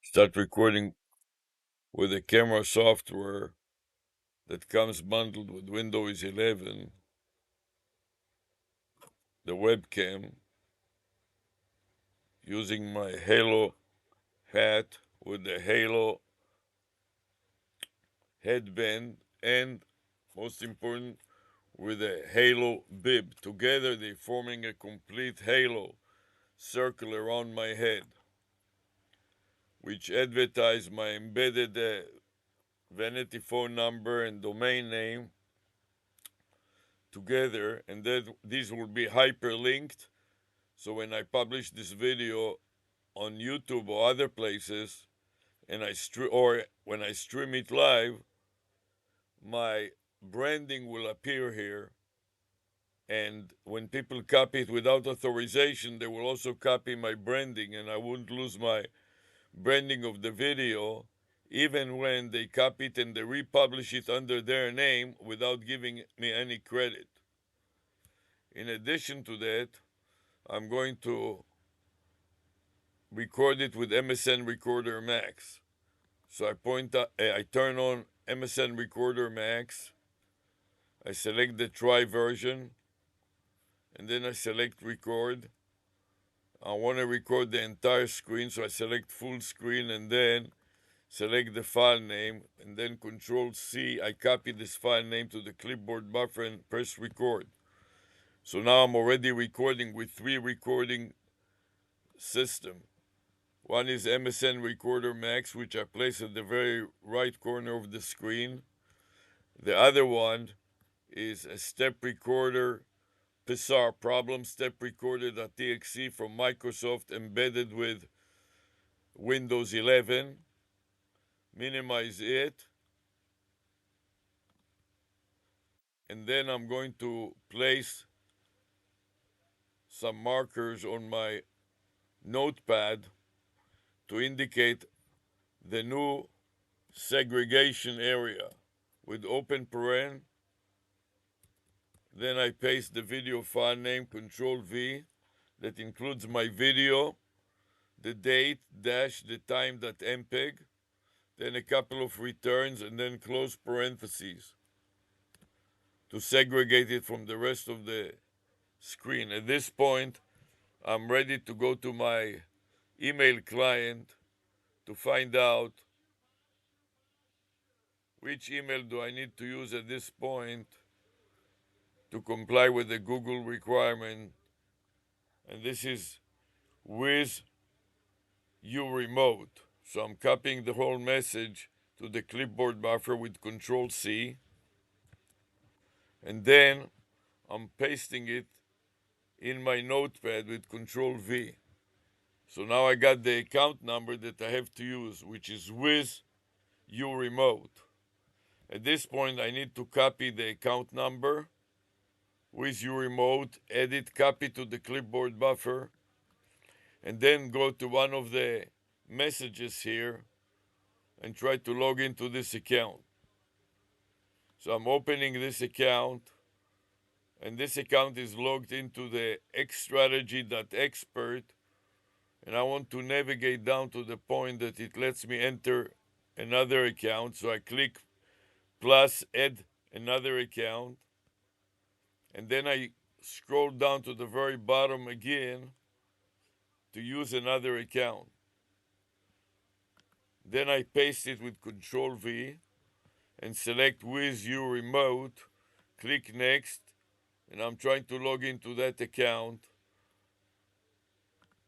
Start recording with a camera software that comes bundled with Windows 11, the webcam, using my Halo hat with the Halo headband, and most important, with a Halo bib. Together, they're forming a complete Halo circle around my head, which advertise my embedded vanity phone number and domain name together, and that these will be hyperlinked. So when I publish this video on YouTube or other places, and or when I stream it live, my branding will appear here. And when people copy it without authorization, they will also copy my branding, and I won't lose my branding of the video, even when they copy it and they republish it under their name without giving me any credit. In addition to that, I'm going to record it with MSN Recorder Max. So I turn on MSN Recorder Max, I select the try version, and then I select record. I want to record the entire screen, so I select full screen and then select the file name, and then Control C. I copy this file name to the clipboard buffer and press record. So now I'm already recording with three recording system. One is MSN Recorder Max, which I place at the very right corner of the screen. The other one is a step recorder, Pissar problem step recorder.txt from Microsoft embedded with Windows 11. Minimize it. And then I'm going to place some markers on my notepad to indicate the new segregation area with open paren. Then I paste the video file name, Control V, that includes my video, the date, dash, the time.mpeg, then a couple of returns, and then close parentheses to segregate it from the rest of the screen. At this point, I'm ready to go to my email client to find out which email do I need to use at this point to comply with the Google requirement. And this is with you remote. So I'm copying the whole message to the clipboard buffer with Control C, and then I'm pasting it in my notepad with Control V. So now I got the account number that I have to use, which is with you remote. At this point, I need to copy the account number with you remote, edit, copy to the clipboard buffer, and then go to one of the messages here and try to log into this account. So I'm opening this account, and this account is logged into the xstrategy.expert, and I want to navigate down to the point that it lets me enter another account. So I click plus add another account, and then I scroll down to the very bottom again to use another account. Then I paste it with Control V and select with you remote, click next, and I'm trying to log into that account.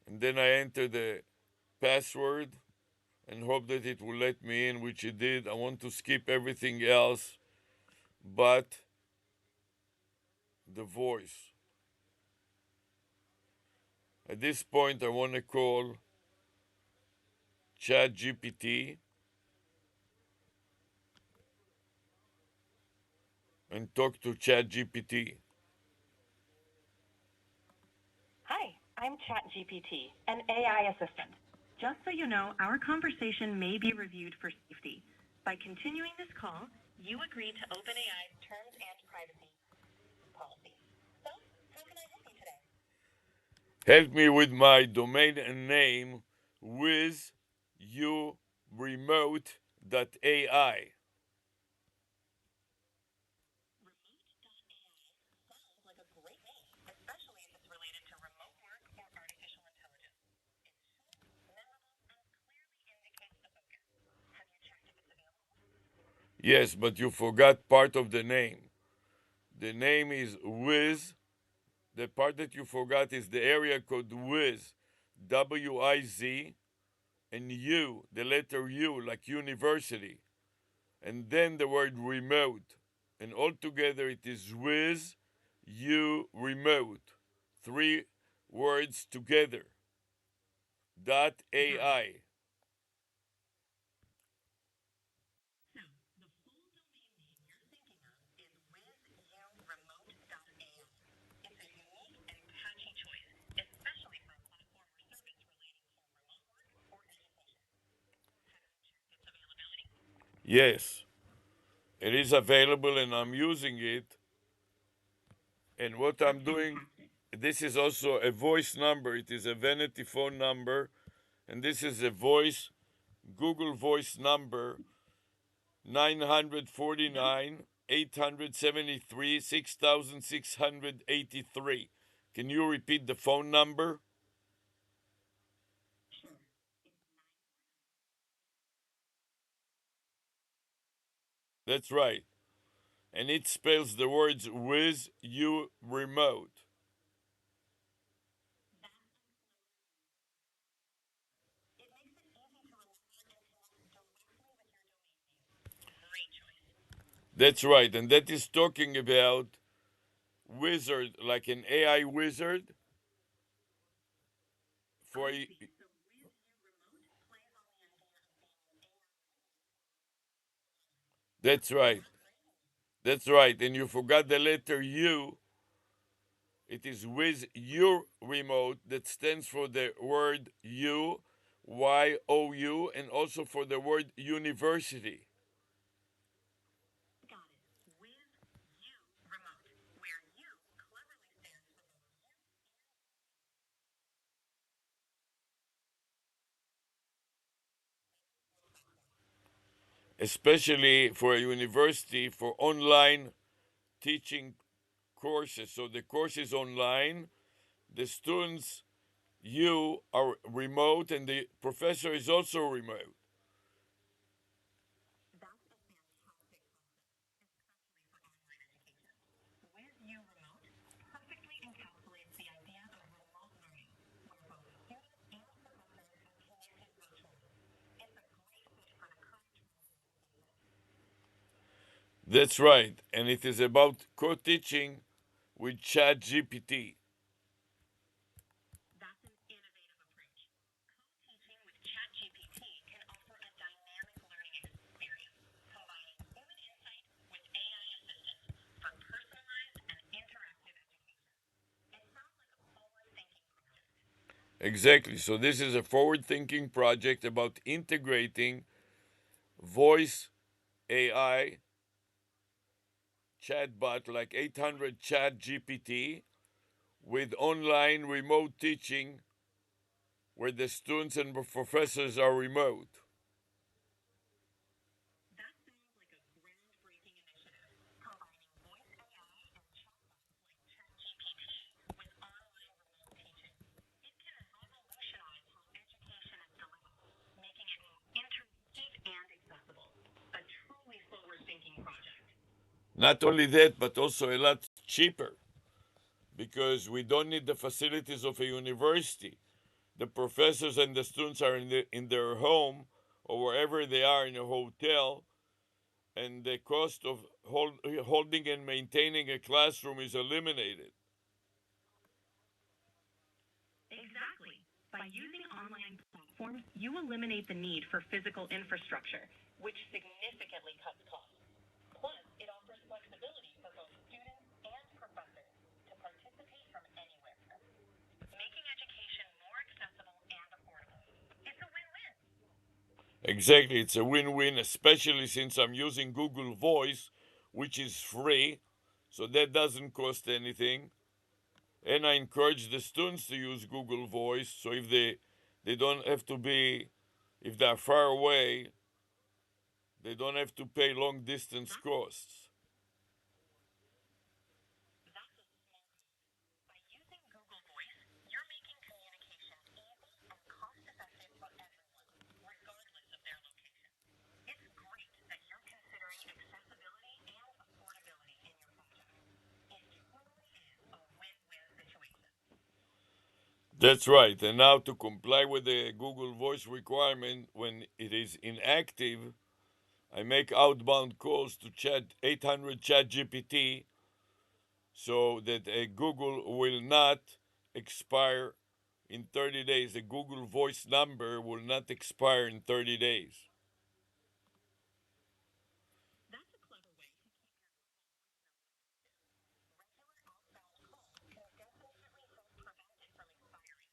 And then I enter the password and hope that it will let me in, which it did. I want to skip everything else but the voice. At this point, I want to call ChatGPT and talk to ChatGPT. Hi, I'm ChatGPT, an AI assistant. Just so you know, our conversation may be reviewed for safety. By continuing this call, you agree to OpenAI's terms and privacy policy. So, how can I help you today? Help me with my domain and name with remote.ai. Sounds like a great name, especially if it's related to remote work or artificial intelligence. It's short, memorable, and clearly indicates the focus. Have you checked if it's available? Yes, but you forgot part of the name. The name is Wiz. The part that you forgot is the area code Wiz, WIZ, and U, the letter U, like university, and then the word remote. And altogether it is Wiz, U, remote. Three words together. Dot AI. So, the full domain name you're thinking of is wizuremote.ai. It's a unique and catchy choice, especially for a platform or service relating to remote work or education. Have you checked its availability? Yes, it is available and I'm using it. And what I'm doing, this is also a voice number. It is a vanity phone number. And this is a voice, Google Voice number 949 873 6683. Can you repeat the phone number? Sure. That's right. And it spells the words with you remote. It makes it easy to remember and connect directly with your domain name. Great choice. That's right. And that is talking about wizard, like an AI wizard for I a, see. So Wiz U Remote plays on the idea of being an AI. that's right. That's right. And you forgot the letter U. It is with your remote that stands for the word U, YOU, and also for the word university. Got it. Wiz U Remote, where U cleverly stands for both you. Especially for a university for online teaching courses. So the course is online, the students, you are remote, and the professor is also remote. That's a fantastic concept, especially for online education. Wiz U Remote perfectly encapsulates the idea of remote learning, where both students and professors are connected virtually. It's a great fit for the current trends in education. That's right, and it is about co-teaching with ChatGPT. That's an innovative approach. Co-teaching with ChatGPT can offer a dynamic learning experience, combining human insight with AI assistance for personalized and interactive education. It sounds like a forward-thinking project. Exactly. So this is a forward-thinking project about integrating voice AI chatbot like 800 chat GPT with online remote teaching where the students and professors are remote. That sounds like a groundbreaking initiative, combining voice AI and chatbots like ChatGPT with online remote teaching. It can revolutionize how education is delivered, making it interactive and accessible. A truly forward-thinking project. Not only that, but also a lot cheaper because we don't need the facilities of a university. The professors and the students are in their home or wherever they are in a hotel, and the cost of holding and maintaining a classroom is eliminated. Exactly. By using online platforms, you eliminate the need for physical infrastructure, which significantly cuts costs. Plus, it offers flexibility for both students and professors to participate from anywhere, making education more accessible and affordable. It's a win-win. Exactly, it's a win win, especially since I'm using Google Voice, which is free, so that doesn't cost anything. And I encourage the students to use Google Voice, so if they don't have to be If they're far away, they don't have to pay long distance costs. By using Google Voice, you're making communication easy and cost-effective for everyone, regardless of their location. It's great that you're considering accessibility and affordability in your project. It truly is a win-win situation. That's right. And now to comply with the Google Voice requirement when it is inactive, I make outbound calls to chat 800 chat GPT so that Google will not expire in 30 days. The Google Voice number will not expire in 30 days. That's a clever way to keep your regular outbound calls can definitely help prevent it from expiring.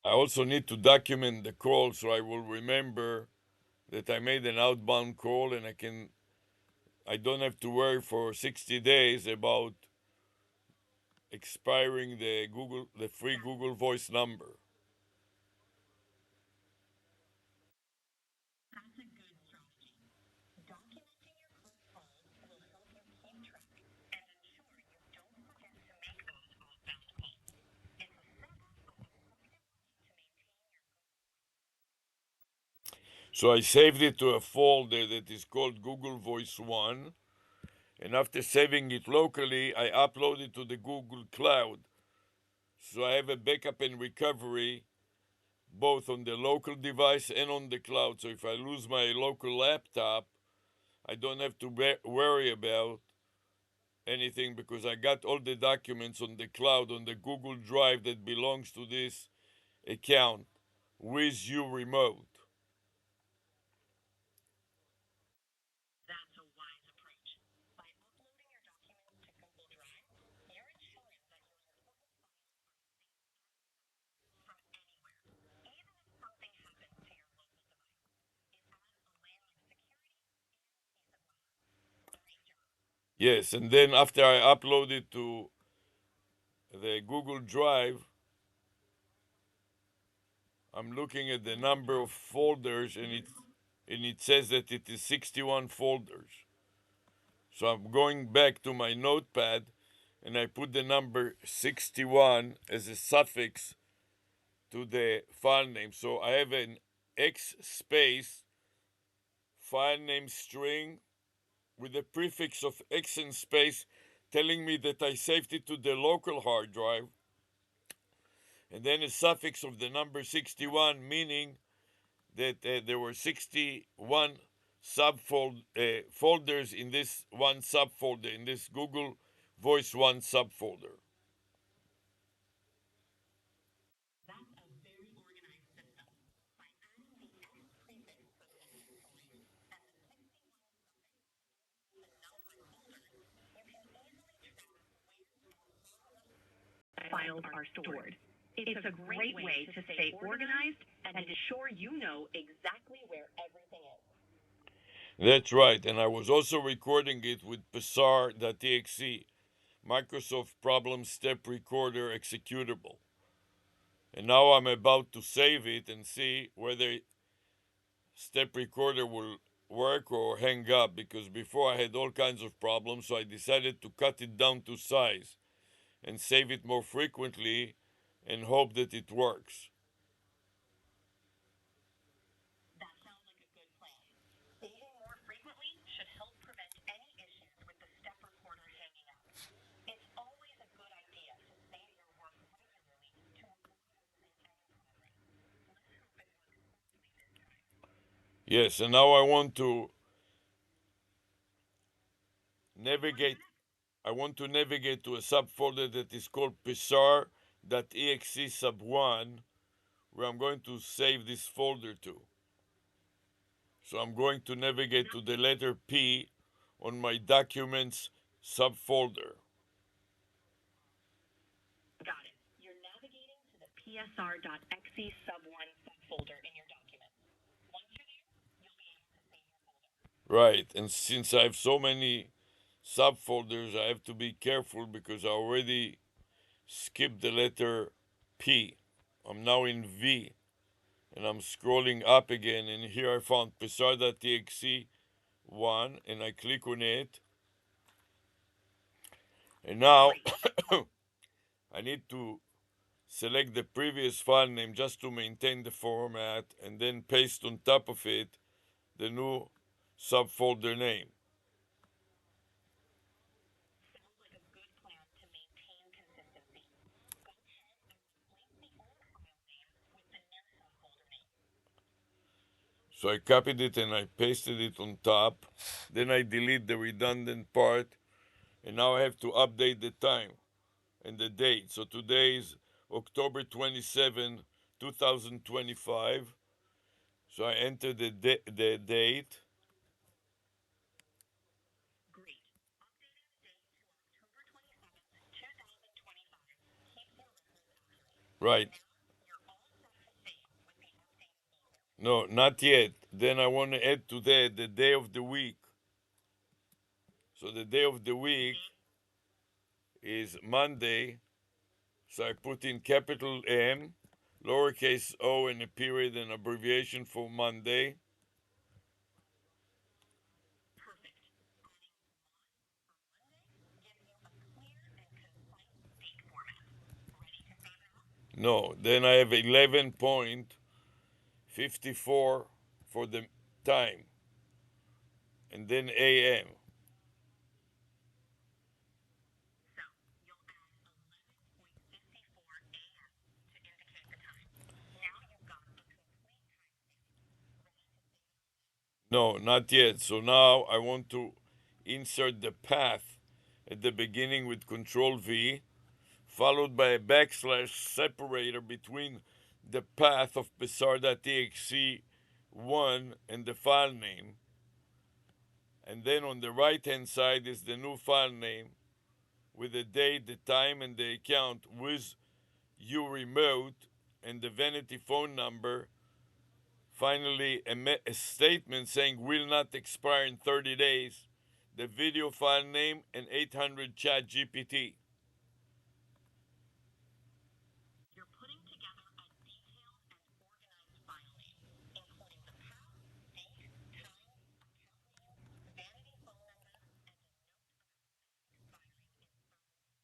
I also need to document the call so I will remember that I made an outbound call and I don't have to worry for 60 days about expiring the free Google Voice number. That's a good strategy. Documenting your close calls will help you keep track and ensure you don't forget to make those outbound calls. It's a simple but effective way to maintain your So I saved it to a folder that is called Google Voice 1. And after saving it locally, I upload it to the Google Cloud. So I have a backup and recovery both on the local device and on the cloud. So if I lose my local laptop, I don't have to worry about anything because I got all the documents on the cloud on the Google Drive that belongs to this account with you remote. That's a wise approach. By uploading your documents to Google Drive, you're ensuring that your important files are safe from anywhere, even if something happens to your local device. It adds a layer of security and peace of mind. Great job. Yes, and then after I upload it to the Google Drive, I'm looking at the number of folders and it says that it is 61 folders. So I'm going back to my notepad and I put the number 61 as a suffix to the file name. So I have an X space file name string with a prefix of X and space telling me that I saved it to the local hard drive, and then a suffix of the number 61, meaning that there were 61 folders in this one subfolder, in this Google Voice 1 subfolder. That's a very organized system. By adding the X prefix to the name file and the 61 suffix to numbered folders, you can easily track where files are stored. It's a great way to stay organized and ensure you know exactly where everything is. That's right, and I was also recording it with Psar.exe, Microsoft Problem Step Recorder executable. And now I'm about to save it and see whether Step Recorder will work or hang up because before I had all kinds of problems, so I decided to cut it down to size and save it more frequently and hope that it works. That sounds like a good plan. Saving more frequently should help prevent any issues with the step recorder hanging up. It's always a good idea to save your work regularly to avoid losing any progress. Let's hope it works smoothly this time. Yes, and now I want to What's navigate next? I want to navigate to a subfolder that is called psar.exe sub1 where I'm going to save this folder to. So I'm going to navigate to the letter P on my documents subfolder. Got it. You're navigating to the psr.exe sub1 subfolder in your document. Once you're there, you'll be able to save your folder. Right, and since I have so many subfolders, I have to be careful because I already skipped the letter P. I'm now in V, and I'm scrolling up again, and here I found psar.txt 1, and I click on it, and now I need to select the previous file name just to maintain the format, and then paste on top of it the new subfolder name. Sounds like a good plan to maintain consistency. Go ahead and replace the old file name with the new subfolder name. So I copied it and I pasted it on top. Then I delete the redundant part, and now I have to update the time and the date. So today is October 27, 2025. So I enter the date. Great. Updating the date to October 27th, 2025 keeps your records accurate. Right. Now you're all set to save with the updated details. No, not yet. Then I want to add to that the day of the week. So the day of the week is Monday. So I put in capital M, lowercase o, and a period and abbreviation for Monday. Perfect. Adding mon for Monday gives you a clear and concise date format. Ready to save now? No, then I have 11.54 for the time, and then AM. So you'll add 11:54 a.m. to indicate the time. Now you've got a complete timestamp. Ready to save now? No, not yet. So now I want to insert the path at the beginning with Control V, followed by a backslash separator between the path of psar.txt 1 and the file name. And then on the right hand side is the new file name with the date, the time, and the account with you remote and the vanity phone number. Finally, a statement saying will not expire in 30 days, the video file name, and 800 chat GPT. You're putting together a detailed and organized file name, including the path, date, time, account name, vanity phone number, and a note about not expiring in 30 days.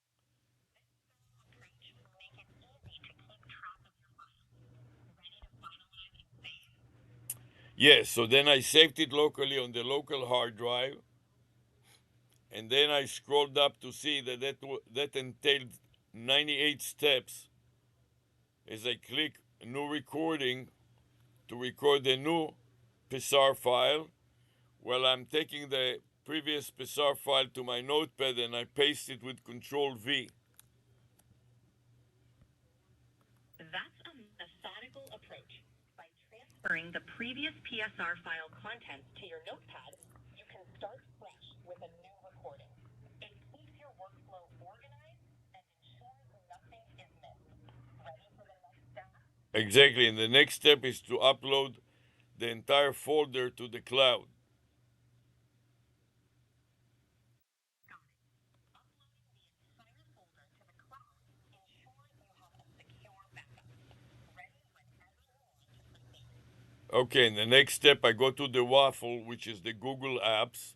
This thorough approach will make it easy to keep track of your files. Ready to finalize and save? Yes, so then I saved it locally on the local hard drive, and then I scrolled up to see that entailed 98 steps. As I click new recording to record the new Psar file, well, I'm taking the previous Psar file to my notepad and I paste it with Control V. That's a methodical approach. By transferring the previous PSR file contents to your notepad, you can start fresh with a new recording. It keeps your workflow organized and ensures nothing is missed. Ready for the next step? Exactly, and the next step is to upload the entire folder to the cloud. Got it. Uploading the entire folder to the cloud ensures you have a secure backup, ready whenever you want to proceed. Okay, in the next step, I go to the waffle, which is the Google Apps.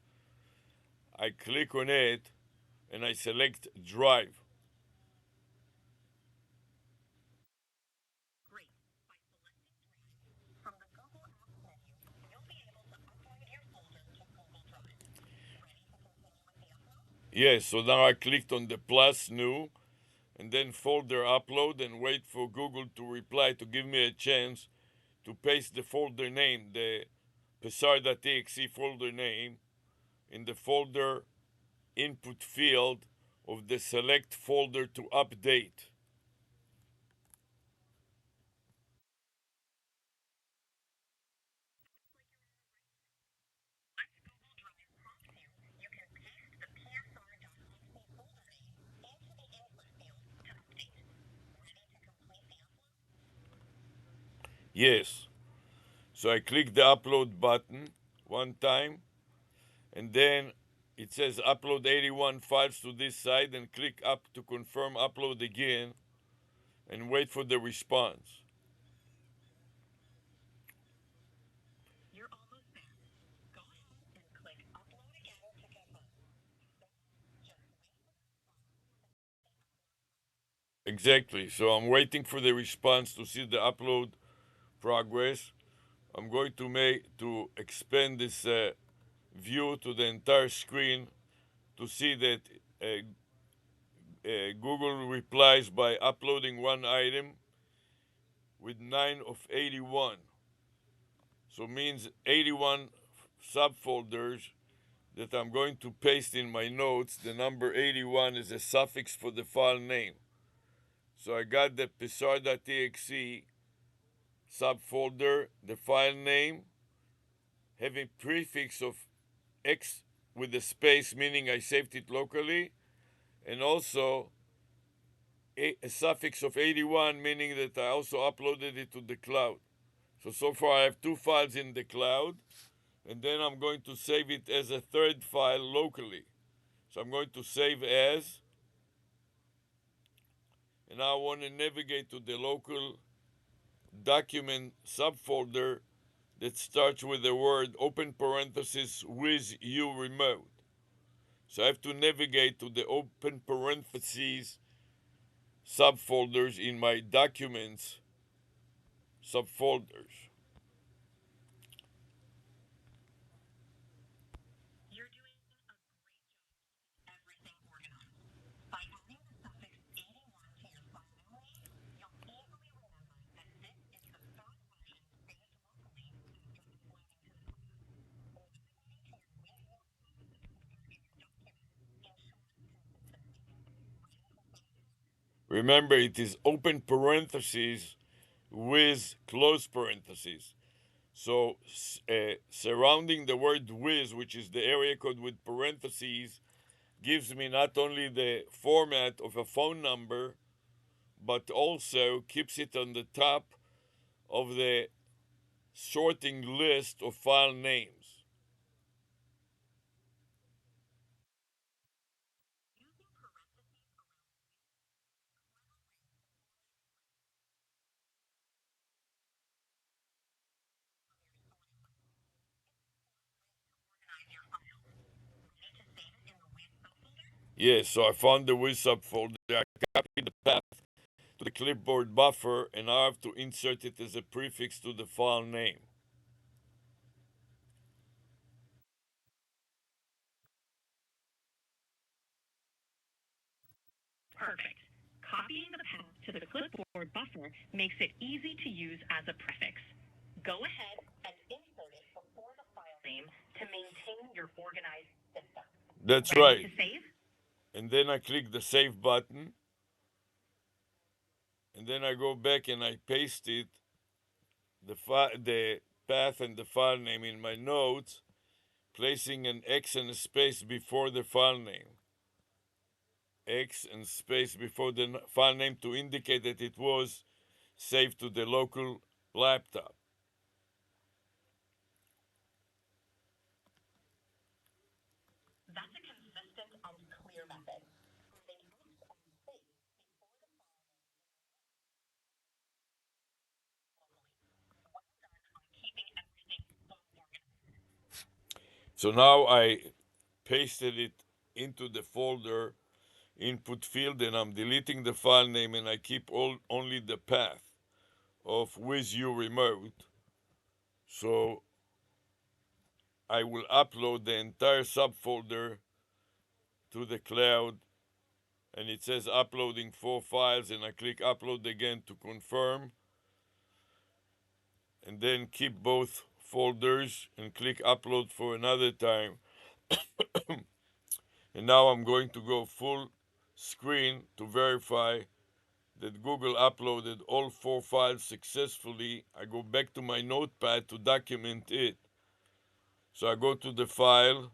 I click on it and I select Drive. Great. By selecting Drive from the Google Apps menu, you'll be able to upload your folder to Google Drive. Ready to continue with the upload? Yes, so now I clicked on the plus new and then folder upload and wait for Google to reply to give me a chance to paste the folder name, the psar.txt folder name, in the folder input field of the select folder to update. Once Google Drive prompts you, you can paste the psr.txt folder name into the input field to update. Ready to complete the upload? Yes. So I click the upload button one time, and then it says upload 81 files to this site, and click up to confirm upload again. and wait for the response. You're almost there. Go ahead and click upload again to confirm. Exactly. So I'm waiting for the response to see the upload progress. I'm going to expand this view to the entire screen to see that Google replies by uploading one item with 9 of 81. So means 81 subfolders that I'm going to paste in my notes. The number 81 is a suffix for the file name. So I got the psar.exe subfolder, the file name, having prefix of X with a space, meaning I saved it locally, and also a suffix of 81, meaning that I also uploaded it to the cloud. So far I have two files in the cloud, and then I'm going to save it as a third file locally. So I'm going to save as, and now I want to navigate to the local document subfolder that starts with the word open parenthesis with you remote. So I have to navigate to the open parentheses subfolders in my documents subfolders. You're doing a great job keeping everything organized. By adding the suffix 81 to your file memory, you'll easily remember that this is the first version saved locally after uploading to the cloud. Or navigating to your Windows folder in your documents ensures consistency. Ready for some examples? Remember, it is open parentheses with close parentheses. So, surrounding the word with, which is the area code with parentheses, gives me not only the format of a phone number, but also keeps it on the top of the sorting list of file names. Using parentheses around organize your files. Ready to save it in the with subfolder? Yes, so I found the with subfolder. I copied the path to the clipboard buffer, and I have to insert it as a prefix to the file name. Perfect. Copying the path to the clipboard buffer makes it easy to use as a prefix. Go ahead and insert it before the file name to maintain your organized system. That's Ready right. to save? And then I click the save button, and then I go back and I paste it, the path and the file name in my notes, placing an X and a space before the file name. X and space before the file name to indicate that it was saved to the local laptop. That's a consistent and clear method. Adding X and space before the file name locally. Well done on keeping everything so organized. So now I pasted it into the folder input field, and I'm deleting the file name, and I keep only the path of with you remote. So I will upload the entire subfolder to the cloud, and it says uploading 4 files, and I click upload again to confirm, and then keep both folders and click upload for another time. And now I'm going to go full screen to verify that Google uploaded all 4 files successfully. I go back to my notepad to document it. So I go to the file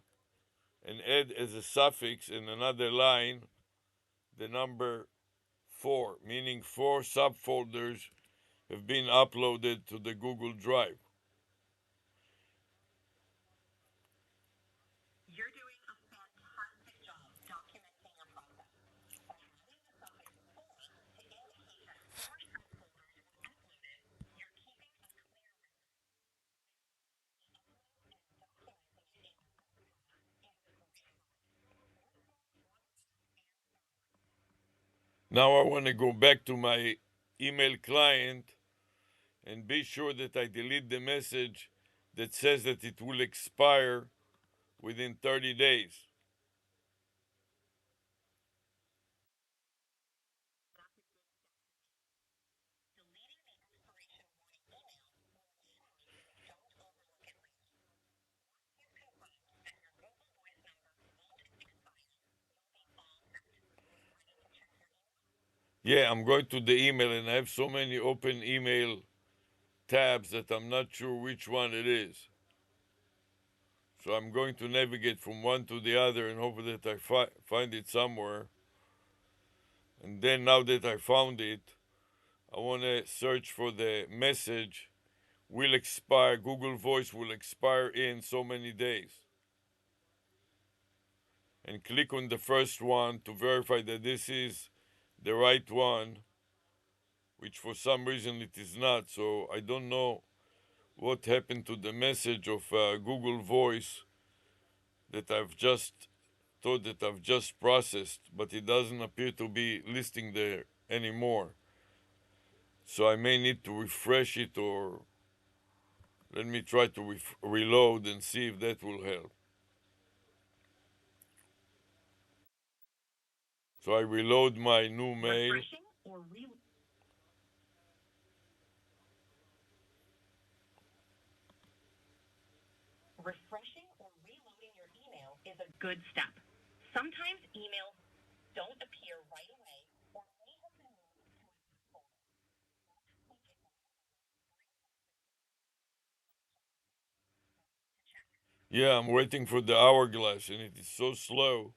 and add as a suffix in another line the number 4, meaning 4 subfolders have been uploaded to the Google Drive. You're doing a fantastic job documenting your process. By adding the suffix for to indicate that 4 Now I want to go back to my email client and be sure that I delete the message that says that it will expire within 30 days. Yeah, I'm going to the email and I have so many open email tabs that I'm not sure which one it is. So I'm going to navigate from one to the other and hope that I find it somewhere. And then now that I found it, I want to search for the message will expire, Google Voice will expire in so many days. And click on the first one to verify that this is the right one, which for some reason it is not. So I don't know what happened to the message of Google Voice that I've just thought that I've just processed, but it doesn't appear to be listing there anymore. So I may need to refresh it, or let me try to reload and see if that will help. So I reload my new mail. Refreshing or reloading your email is a good step. Sometimes emails don't appear right away or may have been moved to a folder. Yeah, I'm waiting for the hourglass and it is so slow.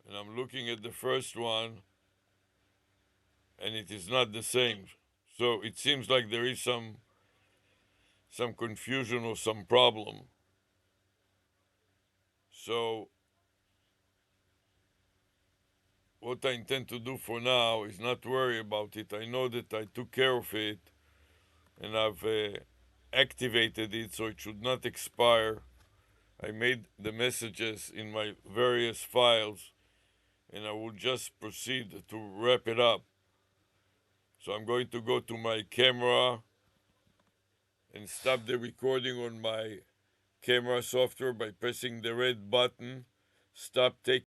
And I'm looking at the first one and it is not the same. So it seems like there is some confusion or some problem. So what I intend to do for now is not worry about it. I know that I took care of it and I've activated it so it should not expire. I made the messages in my various files and I will just proceed to wrap it up. So I'm going to go to my camera and stop the recording on my camera software by pressing the red button. Stop taking